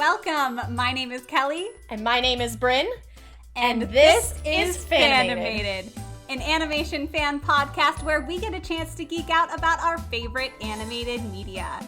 Welcome. My name is Kelly. And my name is Brynn. And this is Fanimated, an animation fan podcast where we get a chance to geek out about our favorite animated media.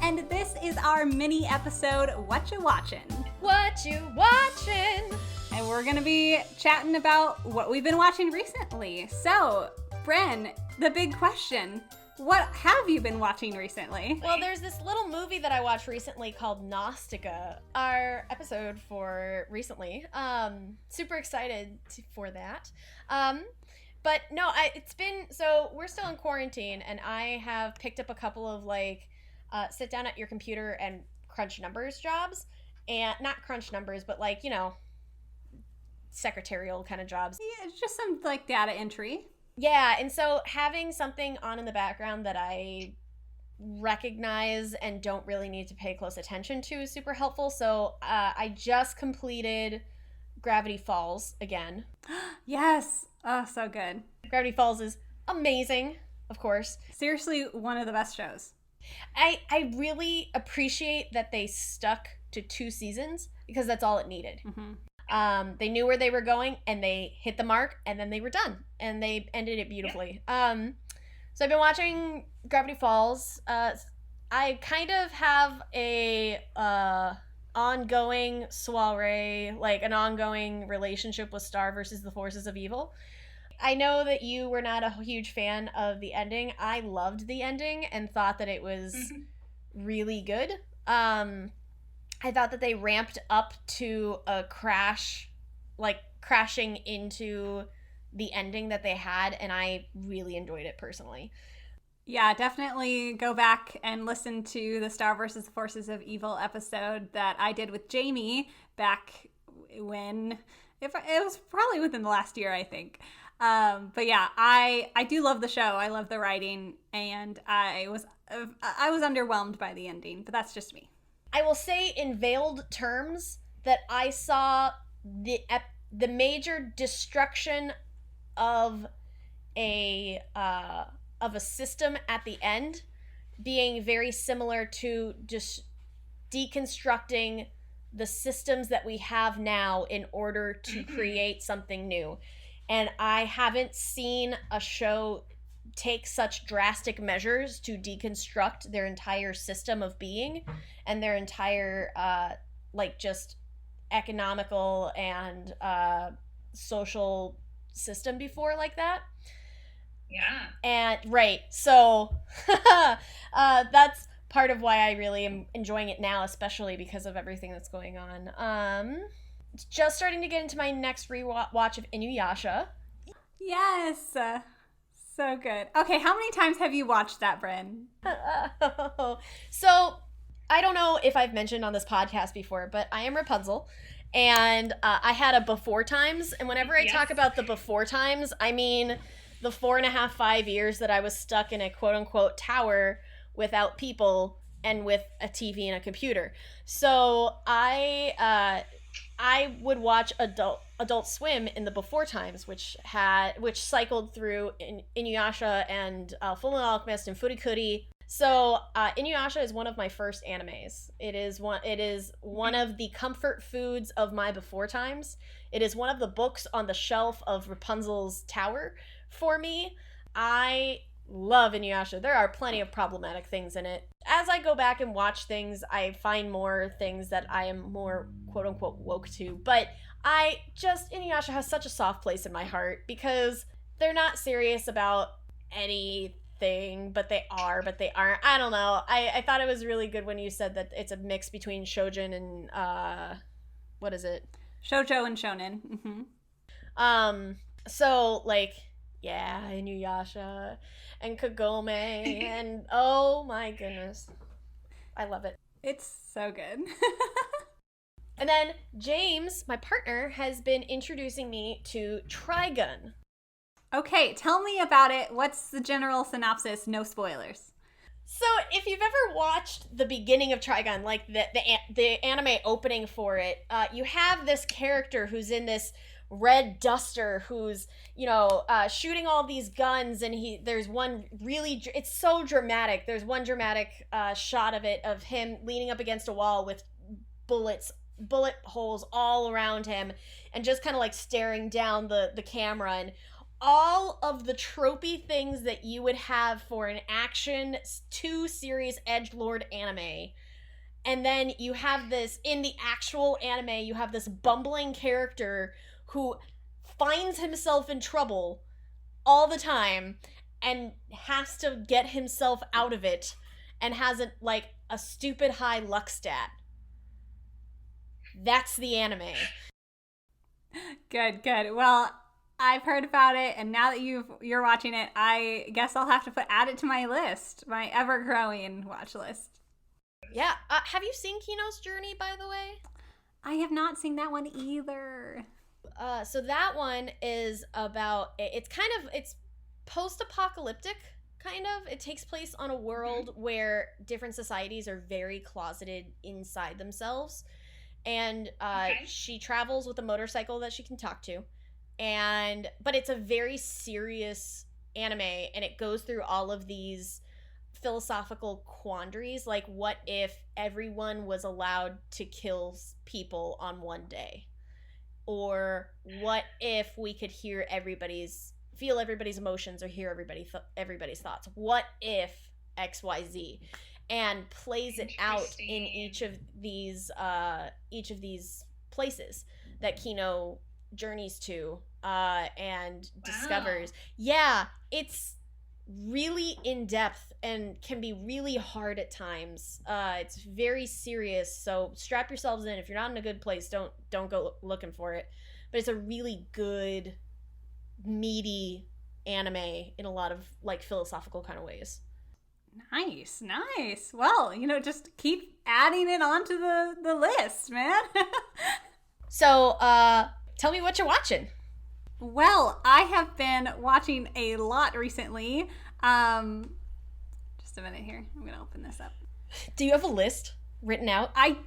And this is our mini episode, Whatcha Watchin'? What you watching? And we're going to be chatting about what we've been watching recently. So, Brynn, the big question, what have you been watching recently? Well, there's this little movie that I watched recently called Naustica, our episode for recently. Super excited for that. But no, so we're still in quarantine, and I have picked up a couple of sit down at your computer and crunch numbers jobs. And not crunch numbers, but secretarial kind of jobs. Yeah, it's just some data entry. Yeah, and so having something on in the background that I recognize and don't really need to pay close attention to is super helpful. So I just completed Gravity Falls again. Yes. Oh, so good. Gravity Falls is amazing, of course. Seriously, one of the best shows. I really appreciate that they stuck to 2 seasons because that's all it needed. Mm-hmm. They knew where they were going and they hit the mark and then they were done and they ended it beautifully. Yeah. So I've been watching Gravity Falls. I kind of have a ongoing soiree, an ongoing relationship with Star versus the forces of evil. I know that you were not a huge fan of the ending. I loved the ending and thought that it was really good. I thought that they ramped up to a crashing into the ending that they had, and I really enjoyed it personally. Yeah, definitely go back and listen to the Star vs. Forces of Evil episode that I did with Jamie back when, it was probably within the last year, I think. But yeah, I do love the show. I love the writing, and I was underwhelmed by the ending, but that's just me. I will say in veiled terms that I saw the major destruction of a system at the end being very similar to just deconstructing the systems that we have now in order to create something new. And I haven't seen a show take such drastic measures to deconstruct their entire system of being and their entire just economical and social system before like that. Yeah. And right, so that's part of why I really am enjoying it now, especially because of everything that's going on. Just starting to get into my next rewatch of Inuyasha. Yes. So good. Okay, how many times have you watched that, Brynn? So, I don't know if I've mentioned on this podcast before, but I am Rapunzel, and I had a before times, and whenever I talk about the before times, I mean the 4.5, 5 years that I was stuck in a quote-unquote tower without people and with a TV and a computer. So, I would watch Adult Swim in the before times, which cycled through Inuyasha and Fullmetal Alchemist and Furikuri. So Inuyasha is one of my first animes. It is one of the comfort foods of my before times. It is one of the books on the shelf of Rapunzel's tower for me. I love Inuyasha. There are plenty of problematic things in it. As I go back and watch things, I find more things that I am more quote-unquote woke to. But Inuyasha has such a soft place in my heart because they're not serious about anything, but they are, but they aren't. I don't know. I thought it was really good when you said that it's a mix between shoujin and, what is it? Shoujo and shonen. Mm-hmm. So, yeah, Inuyasha and Kagome and oh my goodness. I love it. It's so good. And then James, my partner, has been introducing me to Trigun. Okay, tell me about it. What's the general synopsis? No spoilers. So if you've ever watched the beginning of Trigun, the anime opening for it, you have this character who's in this red duster who's, shooting all these guns, and there's one really, it's so dramatic. There's one dramatic shot of him leaning up against a wall with bullet holes all around him, and just kind of like staring down the camera, and all of the tropey things that you would have for an action 2 series edgelord anime. And then you have this, in the actual anime, you have this bumbling character who finds himself in trouble all the time and has to get himself out of it, and has a stupid high luck stat. That's the anime. Good. Well, I've heard about it, and now that you're watching it, I guess I'll have to add it to my list, my ever-growing watch list. Yeah. Have you seen Kino's Journey, by the way? I have not seen that one either. So that one is about, it's post-apocalyptic, kind of. It takes place on a world where different societies are very closeted inside themselves. And she travels with a motorcycle that she can talk to. But it's a very serious anime, and it goes through all of these philosophical quandaries, like what if everyone was allowed to kill people on one day? Or what if we could feel everybody's emotions, or hear everybody's thoughts? What if XYZ? And plays it out in each of these places that Kino journeys to and discovers. Yeah, it's really in-depth and can be really hard at times. It's very serious, so strap yourselves in. If you're not in a good place, don't go looking for it. But it's a really good, meaty anime in a lot of philosophical kind of ways. Nice. Well, just keep adding it onto the list, man. So, tell me what you're watching. Well, I have been watching a lot recently. Just a minute here. I'm going to open this up. Do you have a list written out? I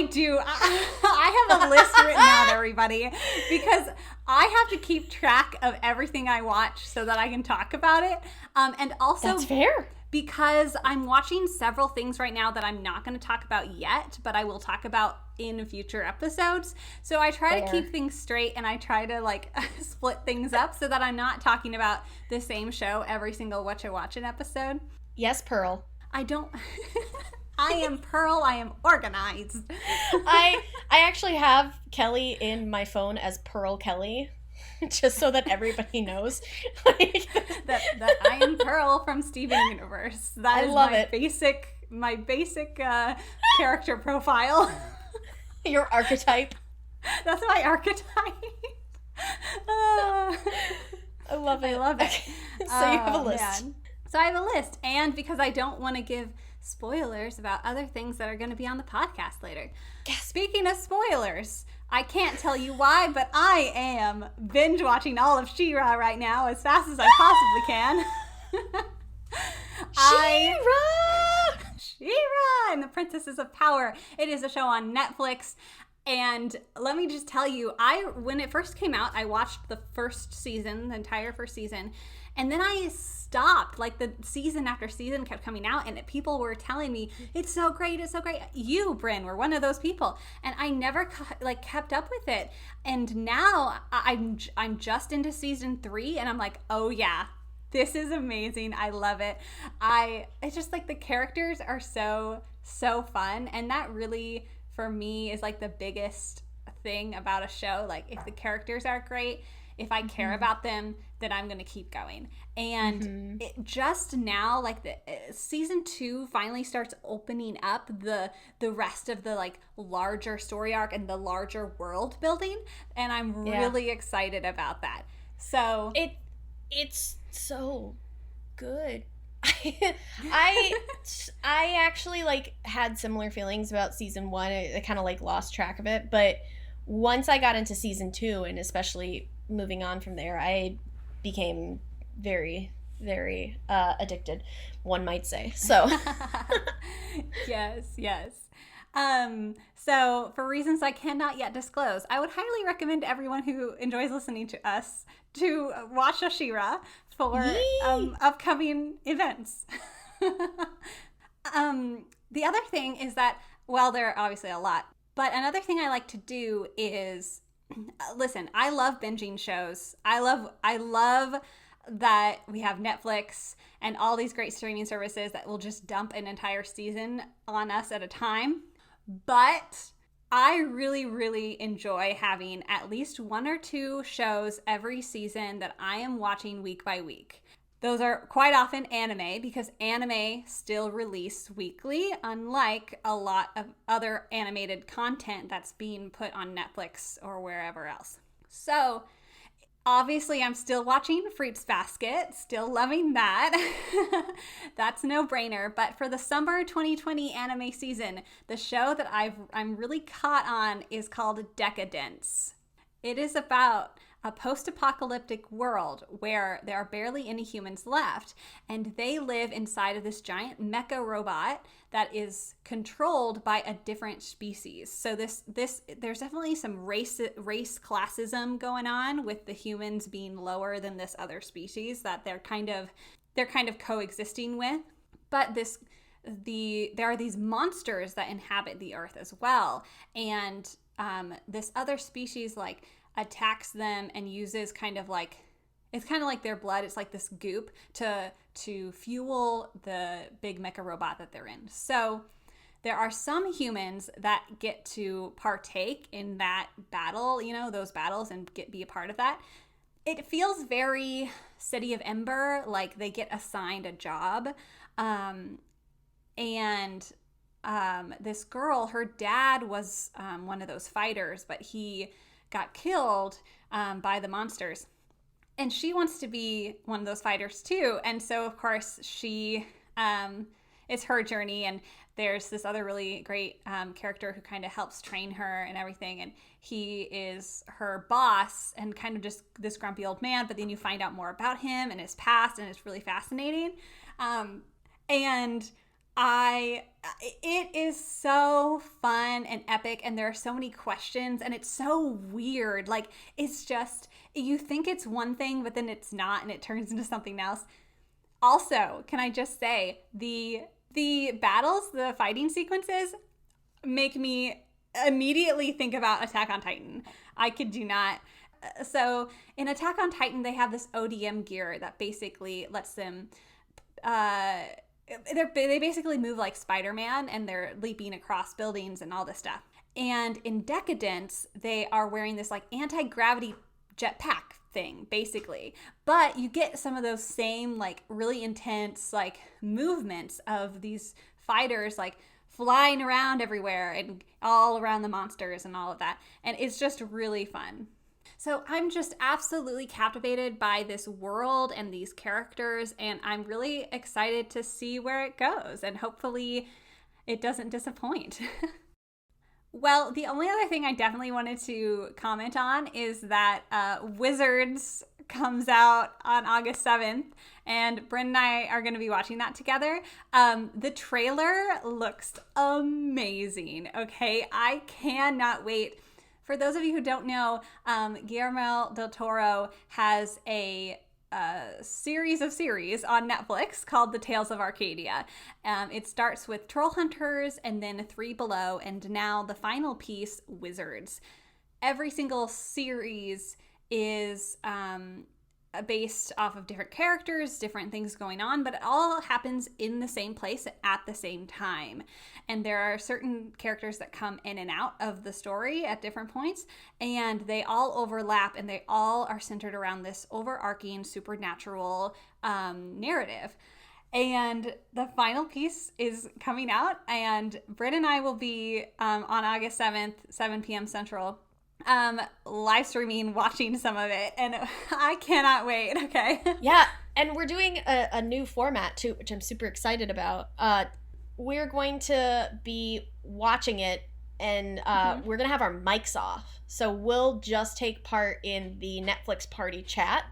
do. I have a list written out, everybody, because I have to keep track of everything I watch so that I can talk about it. And also, that's fair. Because I'm watching several things right now that I'm not going to talk about yet, but I will talk about in future episodes. So I try to keep things straight, and I try to split things up so that I'm not talking about the same show every single Whatcha Watchin' episode. Yes, Pearl. I don't... I am Pearl. I am organized. I actually have Kelly in my phone as Pearl Kelly. Just so that everybody knows. that I am Pearl from Steven Universe. That is my basic character profile. Your archetype. That's my archetype. I love it. So you have a list. Man. So I have a list, and because I don't want to give spoilers about other things that are going to be on the podcast later. Yes. Speaking of spoilers, I can't tell you why, but I am binge watching all of She-Ra right now as fast as I possibly can. She-Ra and the Princesses of Power. It is a show on Netflix. And let me just tell you, when it first came out, I watched the entire first season. And then I stopped. The season after season kept coming out, and people were telling me, it's so great. You, Brynn, were one of those people. And I never kept up with it. And now I'm just into season 3, and I'm like, oh yeah, this is amazing. I love it. It's just the characters are so fun. And that really, for me, is the biggest thing about a show. If the characters are great, if I care about them, then I'm going to keep going. And it just now, the season 2 finally starts opening up the rest of the larger story arc and the larger world building. And I'm really excited about that. So it's so good. I actually had similar feelings about season 1. I kind of lost track of it, but once I got into season 2, and especially moving on from there, I became very, very addicted, one might say. So yes. So for reasons I cannot yet disclose, I would highly recommend everyone who enjoys listening to us to watch She-Ra for upcoming events. The other thing is that, well, there are obviously a lot But another thing I like to do is, listen, I love binging shows. I love that we have Netflix and all these great streaming services that will just dump an entire season on us at a time. But I really, really enjoy having at least 1 or 2 shows every season that I am watching week by week. Those are quite often anime, because anime still release weekly, unlike a lot of other animated content that's being put on Netflix or wherever else. So obviously I'm still watching Fruits Basket, still loving that. That's no brainer. But for the summer 2020 anime season, the show that I'm really caught on is called Deca-Dence. It is about a post-apocalyptic world where there are barely any humans left, and they live inside of this giant mecha robot that is controlled by a different species. So there's definitely some race classism going on, with the humans being lower than this other species that they're kind of coexisting with. But there are these monsters that inhabit the earth as well, and this other species attacks them and uses it's kind of like their blood. It's like this goop to fuel the big mecha robot that they're in. So there are some humans that get to partake in that battle, those battles, and be a part of that. It feels very City of Ember, like they get assigned a job. This girl, her dad was one of those fighters, but he got killed by the monsters, and she wants to be one of those fighters too. And so of course it's her journey, and there's this other really great character who kind of helps train her and everything, and he is her boss and kind of just this grumpy old man, but then you find out more about him and his past, and it's really fascinating. It is so fun and epic, and there are so many questions, and it's so weird. Like, it's just, you think it's one thing, but then it's not, and it turns into something else. Also, can I just say, the battles, the fighting sequences, make me immediately think about Attack on Titan. I kid you not. So in Attack on Titan, they have this ODM gear that basically lets them they basically move like Spider-Man, and they're leaping across buildings and all this stuff. And in Deca-Dence, they are wearing this like anti-gravity jetpack thing, basically. But you get some of those same like really intense like movements of these fighters like flying around everywhere and all around the monsters and all of that. And it's just really fun. So I'm just absolutely captivated by this world and these characters, and I'm really excited to see where it goes, and hopefully it doesn't disappoint. Well, the only other thing I definitely wanted to comment on is that Wizards comes out on August 7th, and Brynn and I are going to be watching that together. The trailer looks amazing, okay? I cannot wait. For those of you who don't know, Guillermo del Toro has a series of series on Netflix called The Tales of Arcadia. It starts with Troll Hunters, and then Three Below, and now the final piece, Wizards. Every single series is based off of different characters, different things going on, but it all happens in the same place at the same time. And there are certain characters that come in and out of the story at different points, and they all overlap, and they all are centered around this overarching supernatural narrative. And the final piece is coming out, and Brynn and I will be on August 7th, 7 p.m. Central, live streaming, watching some of it, and I cannot wait. Okay. Yeah, and we're doing a new format too, which I'm super excited about. We're going to be watching it, and we're gonna have our mics off, so we'll just take part in the Netflix party chat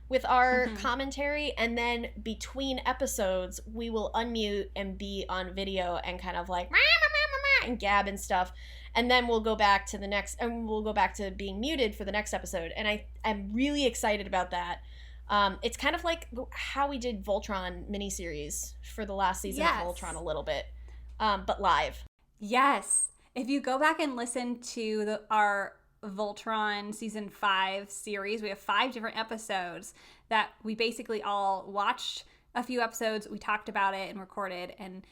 with our commentary, and then between episodes we will unmute and be on video and kind of like and gab and stuff. And then we'll go back to being muted for the next episode. And I'm really excited about that. It's kind of like how we did Voltron miniseries for the last season of Voltron a little bit, but live. Yes. if you go back and listen to our Voltron season 5 series, we have 5 different episodes that we basically all watched a few episodes, we talked about it and recorded and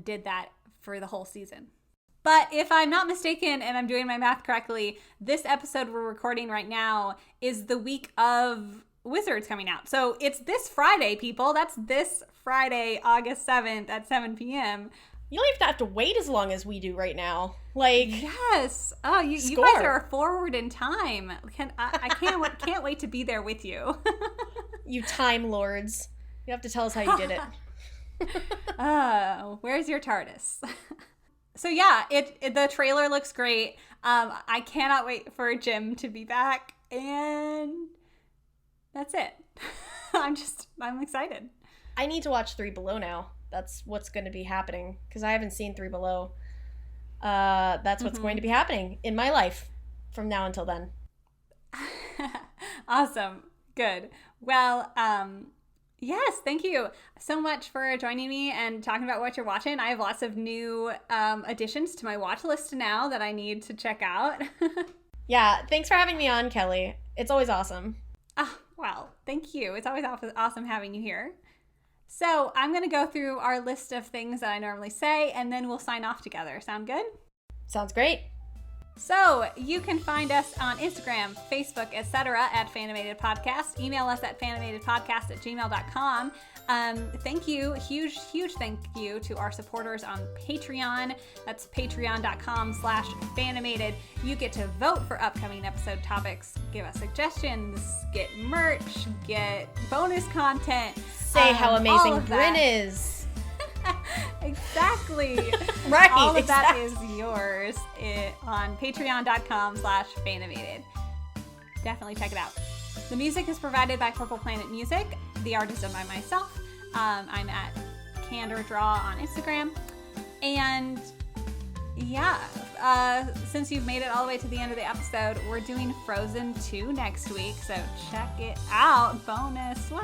did that for the whole season. But if I'm not mistaken and I'm doing my math correctly, this episode we're recording right now is the week of Wizards coming out. So it's this Friday, people. That's this Friday, August 7th at 7 p.m. You don't even have to wait as long as we do right now. Like, yes. Oh, you guys are forward in time. I can't wait to be there with you. You time lords. You have to tell us how you did it. Where's your TARDIS? So yeah, the trailer looks great. I cannot wait for Jim to be back, and that's it. I'm excited. I need to watch 3 Below now. That's what's going to be happening, because I haven't seen 3 Below. That's what's going to be happening in my life from now until then. Awesome. Good. Well, yes, thank you so much for joining me and talking about what you're watching. I have lots of new additions to my watch list now that I need to check out. Yeah, thanks for having me on, Kelly. It's always awesome. Oh, well, thank you. It's always awesome having you here. So I'm going to go through our list of things that I normally say, and then we'll sign off together. Sound good? Sounds great. So you can find us on Instagram, Facebook, etc. at Fanimated Podcast. Email us at fanimatedpodcast@gmail.com. Thank you, huge thank you to our supporters on Patreon. That's patreon.com/Fanimated. You get to vote for upcoming episode topics, give us suggestions, get merch, get bonus content. Say how amazing Brynn is. Exactly. Right. All of that is yours on patreon.com/Fanimated. Definitely check it out. The music is provided by Purple Planet Music. The art is done by myself. I'm at Candor Draw on Instagram. And yeah, since you've made it all the way to the end of the episode, we're doing Frozen 2 next week. So check it out. Bonus swag.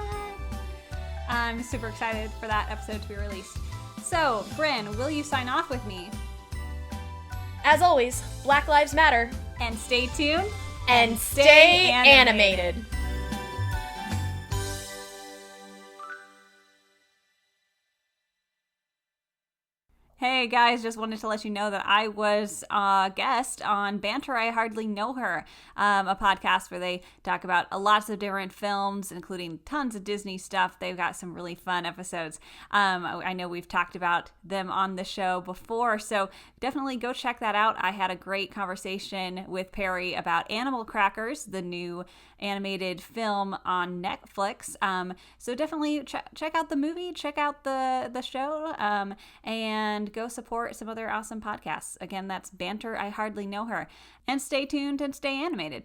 I'm super excited for that episode to be released. So, Brynn, will you sign off with me? As always, Black Lives Matter. And stay tuned. And stay animated. Hey guys, just wanted to let you know that I was a guest on Banter I Hardly Know Her, a podcast where they talk about lots of different films, including tons of Disney stuff. They've got some really fun episodes. I know we've talked about them on the show before, so definitely go check that out. I had a great conversation with Perry about Animal Crackers, the new animated film on Netflix. So definitely check out the movie, check out the show, and go support some other awesome podcasts. Again, that's Banter I Hardly Know Her. And stay tuned and stay animated.